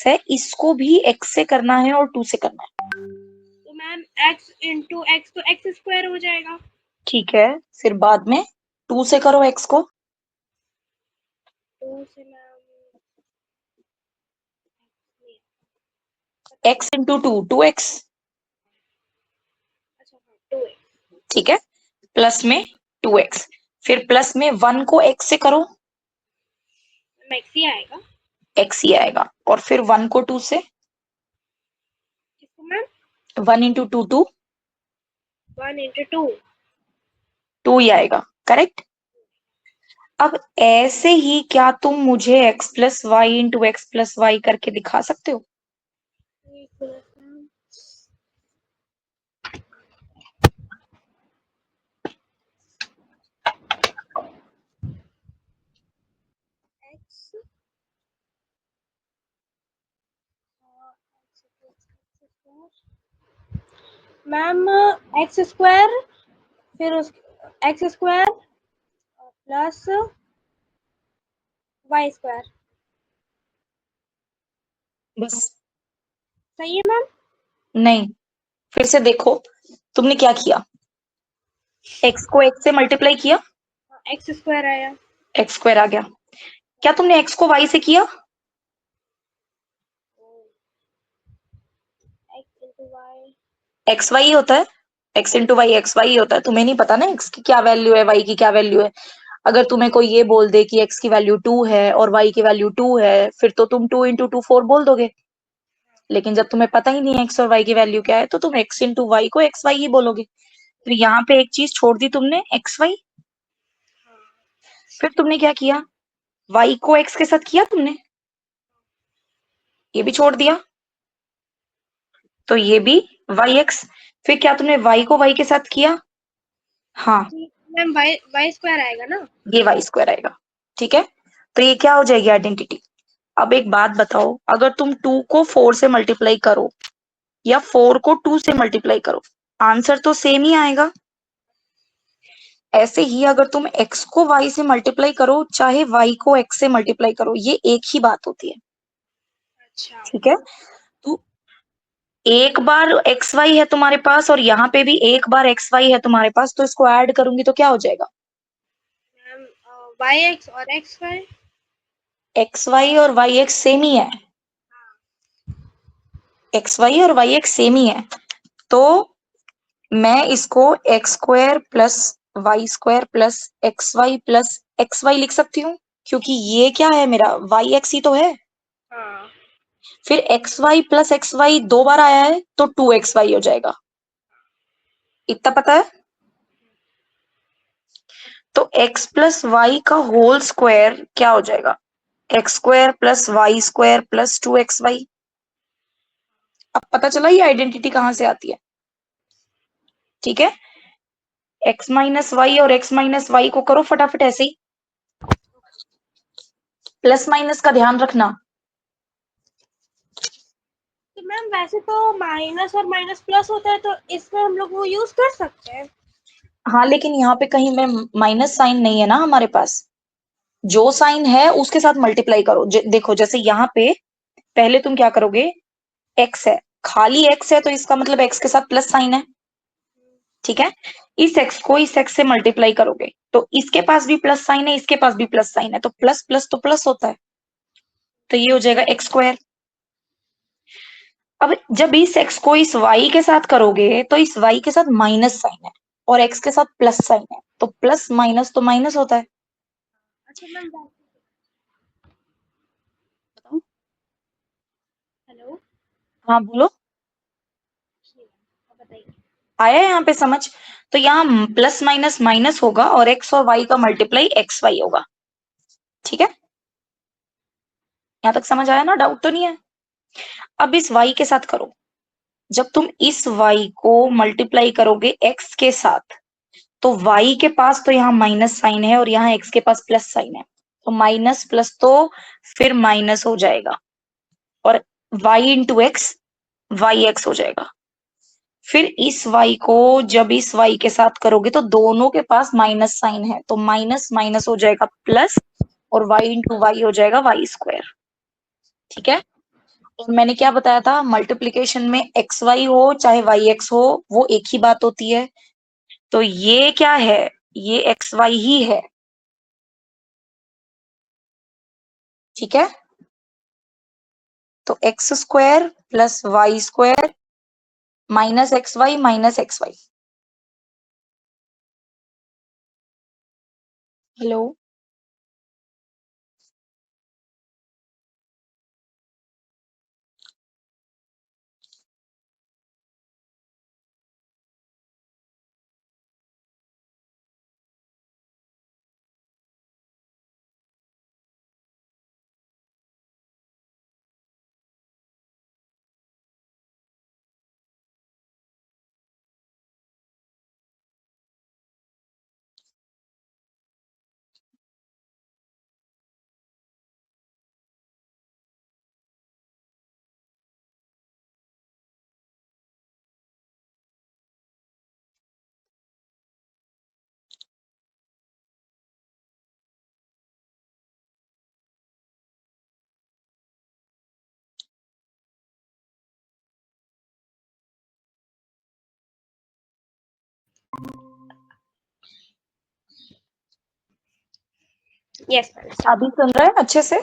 है, इसको भी x से करना है और 2 से करना है। तो मैम x इंटू एक्स तो एक्स स्क्वायर हो जाएगा। ठीक है, फिर बाद में 2 से करो x को। 2 से मैम x इंटू 2 2x। अच्छा हाँ 2x। ठीक है, प्लस में 2x, फिर प्लस में 1 को x से करो, x ही आएगा। x ही आएगा, और फिर 1 को 2 से, किसको मैम? 1 इंटू 2 2, 1 इंटू 2 2 ही आएगा, करेक्ट। अब ऐसे ही क्या तुम मुझे x plus y into x plus y करके दिखा सकते हो? मैम एक्स स्क्वायर फिर उस x square plus y square. बस? सही है मैम? नहीं, फिर से देखो, तुमने क्या किया, x को x से मल्टीप्लाई किया, एक्स स्क्वायर आया। x स्क्वायर आ गया। क्या तुमने x को y से किया? X into y. X y होता है, x into y x y होता है। तुम्हें नहीं पता ना x की क्या वैल्यू है, y की क्या वैल्यू है। अगर तुम्हें कोई ये बोल दे कि x की वैल्यू 2 है और y की वैल्यू 2 है, फिर तो तुम 2 इंटू 2 4 बोल दोगे। लेकिन जब तुम्हें पता ही नहीं है x और y की वैल्यू क्या है, तो तुम x इंटू वाई को एक्स वाई ही बोलोगे। तो यहाँ पे एक चीज छोड़ दी तुमने, एक्स वाई। फिर तुमने क्या किया, y को x के साथ किया तुमने, ये भी छोड़ दिया, तो ये भी वाई एक्स। फिर क्या तुमने y को y के साथ किया? हाँ, मैम वाई वाई स्क्वायर आएगा ना? ये वाई स्क्वायर आएगा। ठीक है, तो ये क्या हो जाएगी, आइडेंटिटी। अब एक बात बताओ, अगर तुम 2 को 4 से मल्टीप्लाई करो या 4 को 2 से मल्टीप्लाई करो, आंसर तो सेम ही आएगा। ऐसे ही अगर तुम x को y से मल्टीप्लाई करो, चाहे y को x से मल्टीप्लाई करो, ये एक ही बात होती है। अच्छा ठीक है, तो एक बार एक्स वाई है तुम्हारे पास और यहाँ पे भी एक बार एक्स वाई है तुम्हारे पास, तो इसको ऐड करूंगी तो क्या हो जाएगा, मैम वाई एक्स और एक्स वाई। एक्स वाई और वाई एक्स सेम ही है, एक्स वाई और वाई एक्स सेम ही है। तो मैं इसको x square plus y square plus x y plus x y लिख सकती हूँ, क्योंकि ये क्या है, मेरा वाई एक्स ही तो है। हाँ फिर x y plus x y 2 बार आया है, तो 2 एक्स वाई हो जाएगा, इतना पता है। तो एक्स प्लस वाई का होल स्क्वायर क्या हो जाएगा, x square plus y square plus 2 x y. अब पता चला ये आइडेंटिटी कहां से आती है। ठीक है, एक्स माइनस वाई और एक्स माइनस वाई को करो फटाफट ऐसे ही, प्लस माइनस का ध्यान रखना। तो मैम वैसे तो माइनस और माइनस प्लस होता है, तो इसमें हम लोग वो यूज कर सकते हैं। हाँ, लेकिन यहाँ पे कहीं में माइनस साइन नहीं है ना हमारे पास, जो साइन है उसके साथ मल्टीप्लाई करो। देखो, जैसे यहाँ पे पहले तुम क्या करोगे, एक्स है, खाली एक्स है, तो इसका मतलब एक्स के साथ प्लस साइन है। ठीक है, इस एक्स को इस एक्स से मल्टीप्लाई करोगे, तो इसके पास भी प्लस साइन है, इसके पास भी प्लस साइन है, तो प्लस प्लस तो प्लस होता है, तो ये हो जाएगा एक्स स्क्वायर। अब जब इस एक्स को इस वाई के साथ करोगे, तो इस वाई के साथ माइनस साइन है और एक्स के साथ प्लस साइन है, तो प्लस माइनस तो माइनस होता है। अच्छा मैम बताओ। हेलो। हाँ बोलो, बताइए। आया यहाँ पे समझ? तो यहाँ प्लस माइनस माइनस होगा और एक्स और वाई का मल्टीप्लाई एक्स वाई होगा। ठीक है, यहाँ तक समझ आया ना, डाउट तो नहीं है। अब इस वाई के साथ करो, जब तुम इस वाई को मल्टीप्लाई करोगे एक्स के साथ, तो वाई के पास तो यहाँ माइनस साइन है और यहाँ एक्स के पास प्लस साइन है, तो माइनस प्लस तो फिर माइनस हो जाएगा, और y into x y x हो जाएगा। फिर इस y को जब इस y के साथ करोगे, तो दोनों के पास माइनस साइन है, तो माइनस माइनस हो जाएगा प्लस, और y इंटू वाई हो जाएगा वाई स्क्वायर। ठीक है, और मैंने क्या बताया था, मल्टीप्लिकेशन में एक्स वाई हो चाहे वाई एक्स हो, वो एक ही बात होती है। तो ये क्या है, ये एक्स वाई ही है, ठीक है। तो x square plus y square minus x y minus x y. Hello, yes ma'am. अभी सुन रहे हैं अच्छे से?